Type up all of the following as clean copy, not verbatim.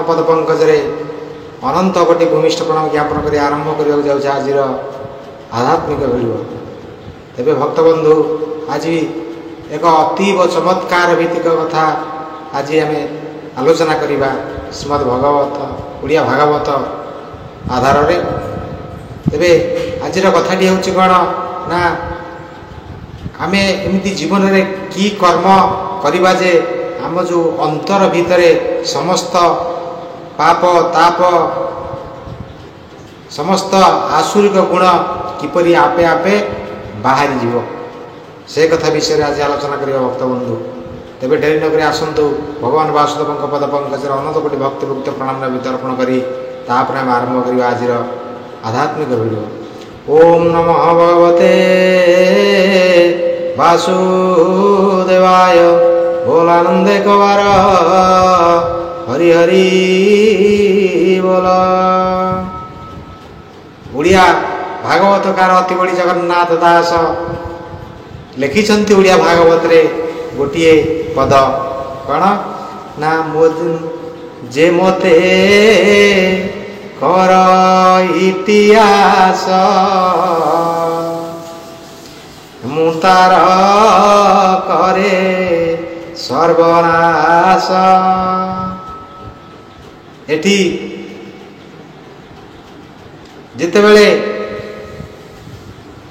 पद पंकजरे अनंत कोटि भूमिष्ठ प्रणाम ज्ञापन कर आरंभ करने जाऊँ आज आध्यात्मिक भिडियो। तेरे भक्तबंधु आज एक अतीव चमत्कार भित्तिक कथा आज आम आलोचना करवा श्रीमद् भगवत ओडिया भागवत आधार रे। तेरे आज कथाटी हूँ कौन ना आम एमती जीवन रे की कर्म करवा जे आम जो अंतर भितर समस्त पाप ताप समस्त आसुरिक गुण किपरि आपे आपे बाहरी जीव से कथा विषय आज आलोचना करवा भक्तबंधु। तेरे डेरी नगरी आसतु भगवान वासुदेव पद पंकज अनंत कोटि भक्ति भुक्त प्रणाम वितर्पण करी तापर आम आरंभ करवा आज आध्यात्मिक भिडियो। ओम नमः भगवते वासुदेवाय बोलानंदे कवार हरि हरि बोला। ओडिया भागवतकार अति बड़ी जगन्नाथ दास लिखिछन्ति ओडिया भागवत रे गोटे पद कौन ना जे मते कर इतिहास मु तार करे सर्वनाश। एठी जितेबले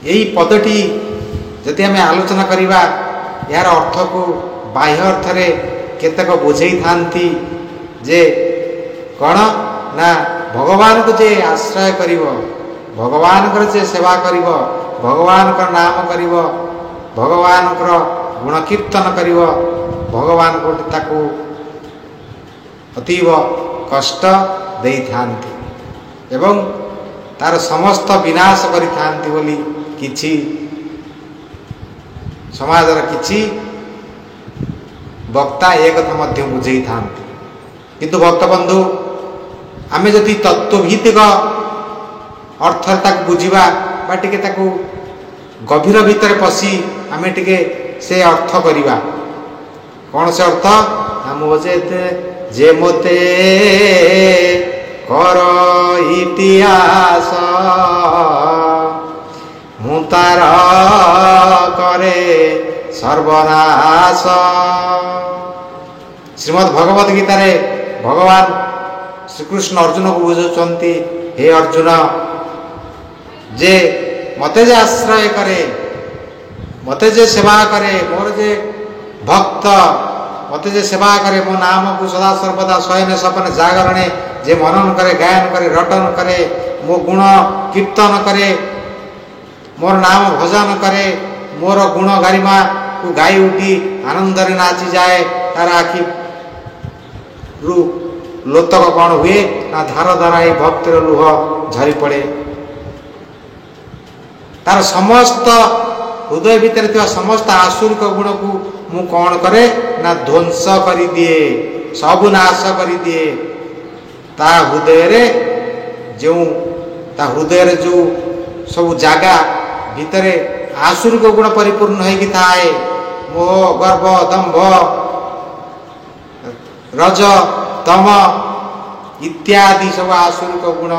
यही पदटी जदि आम आलोचना करवा यार अर्थ को बाह्य अर्थ रे केतक बुझे थांती जे कौन ना भगवान को जे आश्रय करिवो भगवान को जे सेवा करिवो भगवान का नाम करिवो भगवान को गुण कीर्तन करिवो भगवान को ताकू अतीव कष्ट दे थांती एवं तार समस्त विनाश करि थांती बोली किछि समाजर किछि वक्ता एक कथा मध्य बुझे थांती। किंतु भक्तबंधु आमे जदि तत्वभित्तिक अर्थ ताक बुझिबा बा टिके ताकू गभीर भितर पशि आमे टिके से अर्थ करिबा कौन से अर्थ हम जे मोते कर इतिहास मु तार करे सर्वनाश। श्रीमद् भगवत गीता रे भगवान श्रीकृष्ण अर्जुन को बुझाउछन्ति हे अर्जुन जे मते जे आश्रय करे मते जे सेवा करे मोर जे भक्त मते जे सेवा करे मो नाम को सदा सर्वदा शयन सपन जागरणे जे मनन करे गायन करे रटन करे मो गुण कीर्तन करे मोर नाम भजन करे मोर गुण गरिमा को गाई उठी आनंद रे नाची जाए तार आखि रु लोतक कौन हुए ना धार धाराई भक्तिर लुह झरी पड़े तार समस्त हृदय भीतर समस्त आसुरिक गुण को मु कौन करे ना ध्वंस करी दिए सबु नाश करी दिए ता हृदय रे जो ता हृदय रे जो सब जागा भीतर आसुरिक गुण परिपूर्ण होगी थाए मोह गर्व दंभ रज तम इत्यादि सब आसुरिक गुण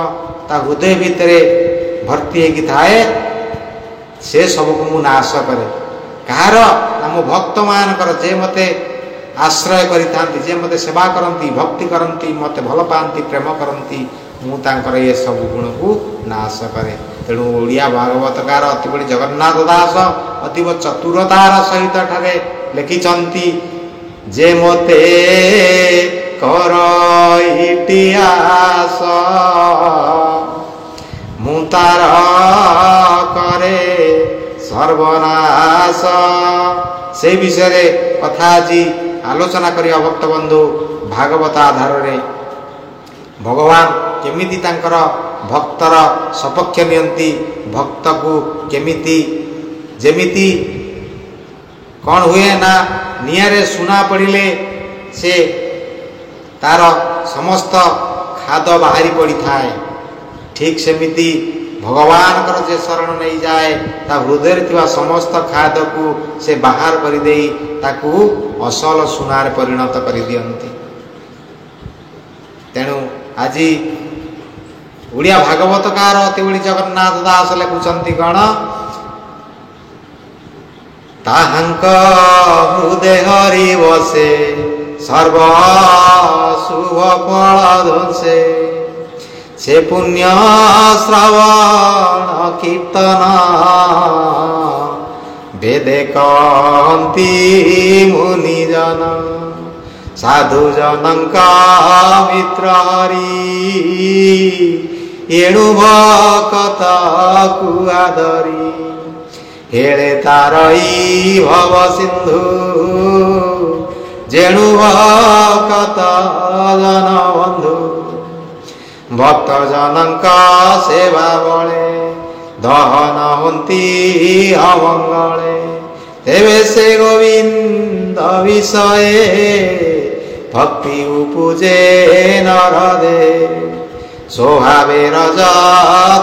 ता हृदय भीतर भर्ती होगी थाए से सब को मु नाश करे कहार ना मो भक्त मान कर जे मते आश्रय करि थांती जे मते सेवा करंती भक्ति करंती मते भल पांती प्रेम करंती मु तांकर ये सब गुण को नाश करे। तेणु ओडिया भागवतकार अति बड़ी जगन्नाथ दास अतीव चतुरतार सहित ठारे लिखिछन्ति जे मते कर इतिहास मु तार करे सर्वनाश। से विषय कथा आज आलोचना करिया भक्त बंधु भागवत आधार रे भगवान केमिति तांकर भक्तर सपक्ष नियंती भक्त को केमिति जेमिति कौन हुए ना नियारे सुना पड़िले से तार समस्त खाद बाहरी पड़ी थाए ठीक सेमिति भगवान कर जे शरण नहीं जाए ता हृदय थिवा समस्त खाद को से बाहर कर देई ताकू असल सुनार परिणत कर दियंती। ତେଣୁ ଆଜି ଓଡ଼ିଆ ଭାଗବତକାର ଅତିବଡ଼ି ଜଗନ୍ନାଥ ଦାସ ଲେଖୁଛନ୍ତି କ'ଣ? ତାହାଙ୍କ ହୃଦୟରେ ବସେ ସର୍ବ ଶୁଭ ଫଳ ଧ୍ୱଂସେ, ସେ ପୁଣ୍ୟ ଶ୍ରବଣ କୀର୍ତ୍ତନ ବେଦେ କହନ୍ତି ମୁନିଜନ, ସାଧୁ ଜନଙ୍କ ମିତ୍ର ହରି ଏଣୁ ଭକତକୁ ଆଦରି, ହେଳେ ତାରଇ ଭବ ସିନ୍ଧୁ ଯେଣୁ ଭକତ ଜନ ବନ୍ଧୁ, ଭକ୍ତ ଜନଙ୍କ ସେବା ବଳେ ଦହନ ହୁଅନ୍ତି ଅମଙ୍ଗଳେ, ତେବେ ସେ ଗୋବିନ୍ଦ ବିଷয়ে ଭକ୍ତି ଉପୁଜେ ନରଦେ, ସ୍ୱଭାବେ ରଜ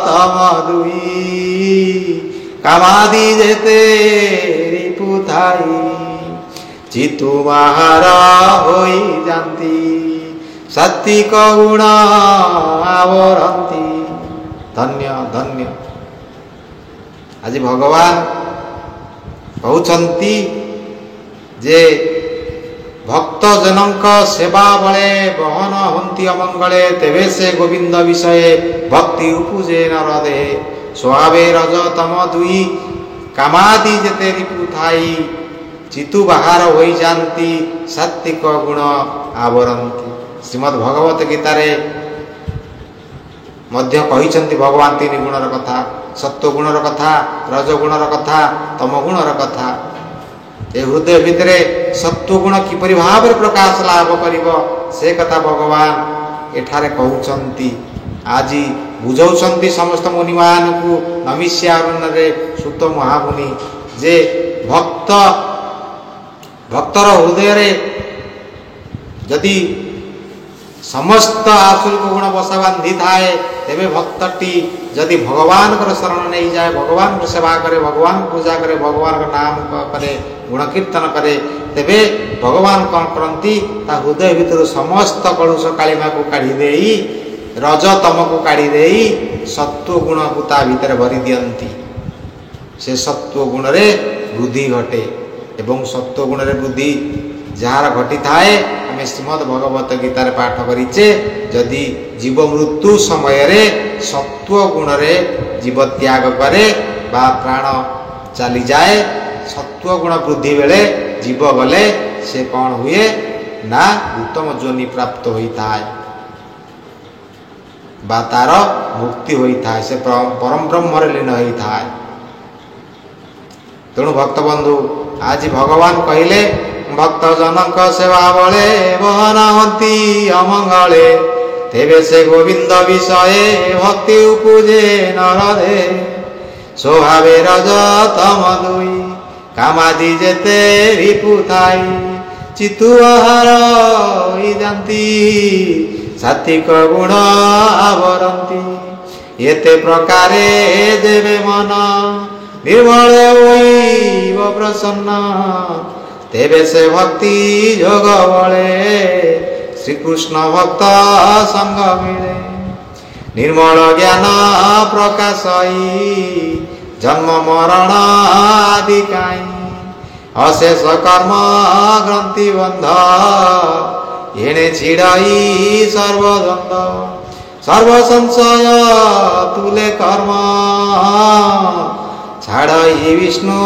ତମ ଦୁଇ କାମାଦି ଯେତେ ରିପୁ ଥାଇ, ଚିତୁ ବାହାର ହୋଇଯାନ୍ତି ସାତ୍ବିକ ଗୁଣ ଆବରନ୍ତି। ଧନ୍ୟ ଧନ୍ୟ। ଆଜି ଭଗବାନ କହୁଛନ୍ତି ଯେ ଭକ୍ତଜନଙ୍କ ସେବା ବଳେ ବହନ ହୁଅନ୍ତି ଅମଙ୍ଗଳେ, ତେବେ ସେ ଗୋବିନ୍ଦ ବିଷये ଭକ୍ତି ଉପୁଜେ ନରଦେ, ସ୍ୱଭାବେ ରଜ ତମ ଦୁଇ କାମାଦି ଯେତେ ରିପୁ ଥାଇ, ଚିତୁ ବାହାର ହୋଇଯାନ୍ତି ସାତ୍ବିକ ଗୁଣ ଆବରନ୍ତି। ଶ୍ରୀମଦ୍ ଭଗବତ ଗୀତାରେ ମଧ୍ୟ କହିଛନ୍ତି ଭଗବାନ ତିନି ଗୁଣର କଥା, ସତ୍ୱ ଗୁଣର କଥା, ରଜ ଗୁଣର କଥା, ତମ ଗୁଣର କଥା। ଏ ହୃଦୟ ଭିତରେ ସତ୍ୱ ଗୁଣ କିପରି ଭାବରେ ପ୍ରକାଶ ଲାଭ କରିବ ସେ କଥା ଭଗବାନ ଏଠାରେ କହୁଛନ୍ତି। ଆଜି ବୁଝଉଛନ୍ତି ସମସ୍ତ ମୁନିମାନଙ୍କୁ ନମିଷ୍ୟାରଣ୍ୟରେ ସୁତ ମହାମୁନି ଯେ ଭକ୍ତର ହୃଦୟରେ ଯଦି ସମସ୍ତ ଆସୁରିକ ଗୁଣ ବସା ବାନ୍ଧିଥାଏ, ତେବେ ଭକ୍ତଟି ଯଦି ଭଗବାନଙ୍କର ଶରଣ ନେଇଯାଏ, ଭଗବାନଙ୍କ ସେବା କରେ, ଭଗବାନଙ୍କୁ ପୂଜା କରେ, ଭଗବାନଙ୍କ ନାମ କରେ, ଗୁଣ କୀର୍ତ୍ତନ କରେ, ତେବେ ଭଗବାନ କ'ଣ କରନ୍ତି? ତା ହୃଦୟ ଭିତରୁ ସମସ୍ତ କଳୁଷ କାଳିମାକୁ କାଢ଼ି ଦେଇ, ରଜ ତମକୁ କାଢ଼ି ଦେଇ ସତ୍ୱ ଗୁଣକୁ ତା ଭିତରେ ଭରି ଦିଅନ୍ତି। ସେ ସତ୍ୱ ଗୁଣରେ ବୃଦ୍ଧି ଘଟେ ଏବଂ ସତ୍ୱ ଗୁଣରେ ବୃଦ୍ଧି ଯାହାର ଘଟିଥାଏ, ଆମେ ଶ୍ରୀମଦ୍ ଭଗବତ ଗୀତାରେ ପାଠ କରିଛେ, ଯଦି ଜୀବ ମୃତ୍ୟୁ ସମୟରେ ସତ୍ୱ ଗୁଣରେ ଜୀବ ତ୍ୟାଗ କରେ ବା ପ୍ରାଣ ଚାଲିଯାଏ, ସତ୍ୱ ଗୁଣ ବୃଦ୍ଧି ବେଳେ ଜୀବ ଗଲେ ସେ କ'ଣ ହୁଏ ନା ଉତ୍ତମ ଯୋନି ପ୍ରାପ୍ତ ହୋଇଥାଏ ବା ତାର ମୁକ୍ତି ହୋଇଥାଏ, ସେ ପରମ ବ୍ରହ୍ମରେ ଲୀନ ହୋଇଥାଏ। ତେଣୁ ଭକ୍ତବନ୍ଧୁ ଆଜି ଭଗବାନ କହିଲେ ଭକ୍ତ ଜନଙ୍କ ସେବା ବଳେ ବହନ ହୁଅନ୍ତି ଅମଙ୍ଗଳେ, ତେବେ ସେ ଗୋବିନ୍ଦ ବିଷये ଭକ୍ତି ଉପୁଜେ ନରଦେ, ସ୍ୱଭାବେ ରଜ ତମ ଦୁଇ କାମାଦି ଯେତେ ରିପୁ ଥାଇ, ଚିତୁ ବାହାର ହୋଇଯାନ୍ତି ସାତ୍ୱିକ ଗୁଣ ଆବରନ୍ତି। ଏତେ ପ୍ରକାରେ ଦେବେ ମନ ନିର୍ମଳ ହୋଇବ ପ୍ରସନ୍ନ, ତେବେ ସେ ଭକ୍ତି ଯୋଗ ବଳେ ଶ୍ରୀକୃଷ୍ଣ ଭକ୍ତ ସଙ୍ଗ ମିଳେ। ନିର୍ମଳ ଜ୍ଞାନ ପ୍ରକାଶଇ ଜନ୍ମ ମରଣ ଆଦି କାଇଁ, ଅଶେଷ କର୍ମ ଗ୍ରନ୍ଥି ବନ୍ଧ ଏଣେ ଛିଡ଼ାଇ ସର୍ବଦ୍ୱନ୍ଦ, ସର୍ବ ସଂଶୟ ତୁଲେ କର୍ମ ଛାଡ଼ଇ ବିଷ୍ଣୁ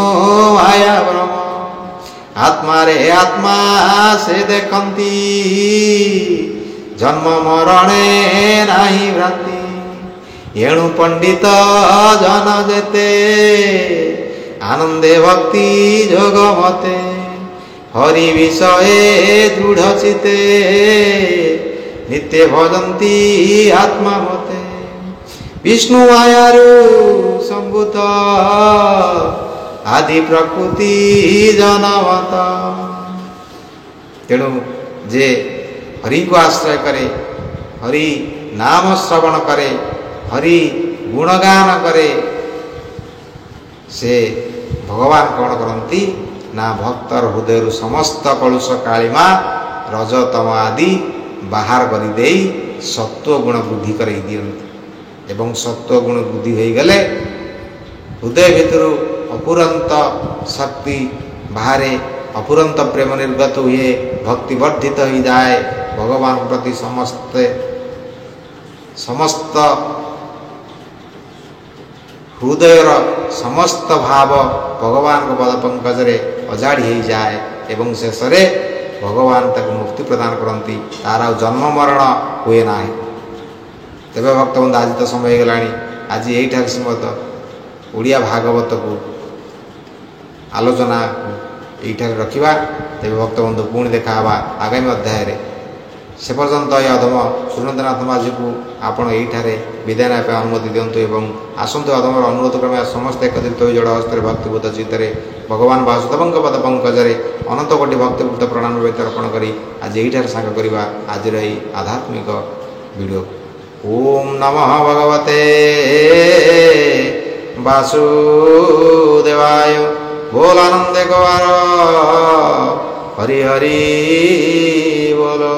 ମାୟା ବ୍ରହ୍ମ। ଆତ୍ମାରେ ଆତ୍ମା ସେ ଦେଖନ୍ତି ଜନ୍ମ ମରଣେ ନାହିଁ ଭ୍ରାନ୍ତି, ଏଣୁ ପଣ୍ଡିତ ଜନ ଯେତେ ଆନନ୍ଦେ ଭକ୍ତି ଯୋଗ ମତେ, ହରି ବିଷये ଦୃଢ଼ ଚିତେ ନିତ୍ୟ ଭଜନ୍ତି ଆତ୍ମା ମତେ। ବିଷ୍ଣୁ ମାୟାରୁ ସମ୍ଭୂତ ଆଦି ପ୍ରକୃତି ଜନମତ। ତେଣୁ ଯେ ହରିଙ୍କୁ ଆଶ୍ରୟ କରେ, ହରି ନାମ ଶ୍ରବଣ କରେ, ହରି ଗୁଣଗାନ କରେ, ସେ ଭଗବାନ କ'ଣ କରନ୍ତି ନା ଭକ୍ତର ହୃଦୟରୁ ସମସ୍ତ କଳୁଷ କାଳିମା ରଜତମ ଆଦି ବାହାର କରିଦେଇ सत्व गुण वृद्धि कराई दियंती एवं सत्व गुण वृद्धि हो गले हृदय भितर अपुरंत शक्ति बाहरे अपुरंत प्रेम निर्गत हुए भक्ति वर्धित हो जाए भगवान प्रति समस्त हृदयर समस्त भाव भगवान को पद पंकज अजाड़ी हो जाए एवं शेष भगवान तक मुक्ति प्रदान करती तार जन्म मरण हुए ना। तेज भक्तबंधु आज तो समय गला आज यही श्रीमद ओडिया भागवत को आलोचना यही रखा। तेज भक्तबंधु पुणी देखा आगामी अध्याय से पर्यंत ये अधम सुरेन्द्रनाथ माझी को आपण यही विदाय ना अनुमति दिंतु एवं आसतु अधमर अनुरोध क्रमे समस्त एकत्रित हो जड़ हस्त भक्तिभूत चित्त भगवान वासुदेव पद पंकज अनंत कोटि भक्तिभूत प्रणाम अर्पण कर आज यही सांग करवा आज आध्यात्मिक वीडियो। ओम नमः भगवते वासुदेवाय बोल आनंद कुमार हरि हरि बोलो।